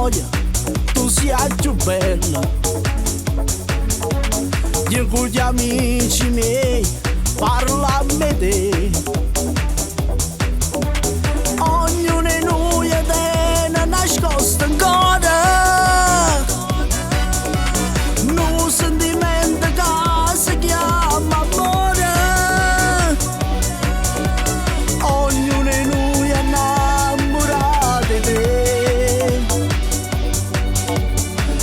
storia, tu sia più bella. Io con gli amici miei parlo a me te. Ognuno di noi è nascosto ancora. Un sentimento che si chiama amore. Ognuno di noi è innamorato di te.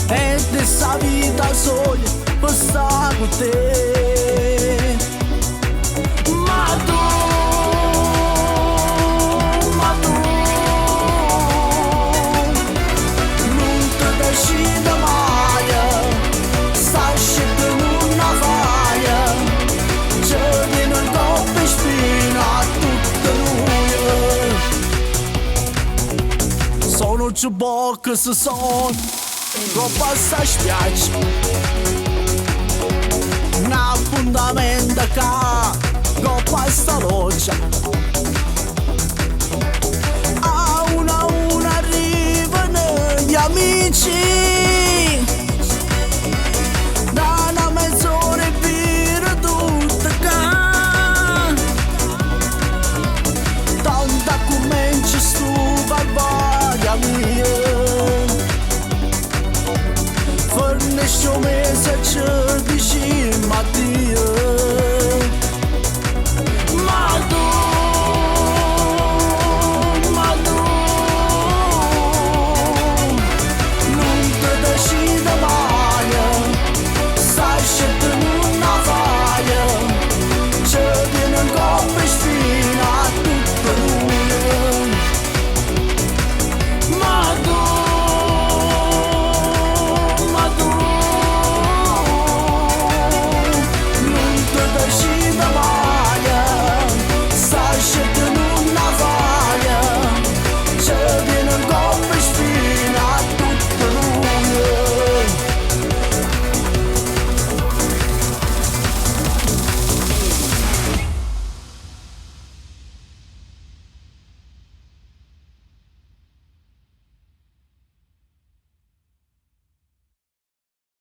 E di questa vita sola per stare con te. Ma tu non ti decidi mai. Stai scegliendo una faia. Ci viene un colpo in spina a tutte noi. Sono più poche se sono troppo sta spiaggia. Un appuntamento che coppa sta loggia. A una arrivano gli amici.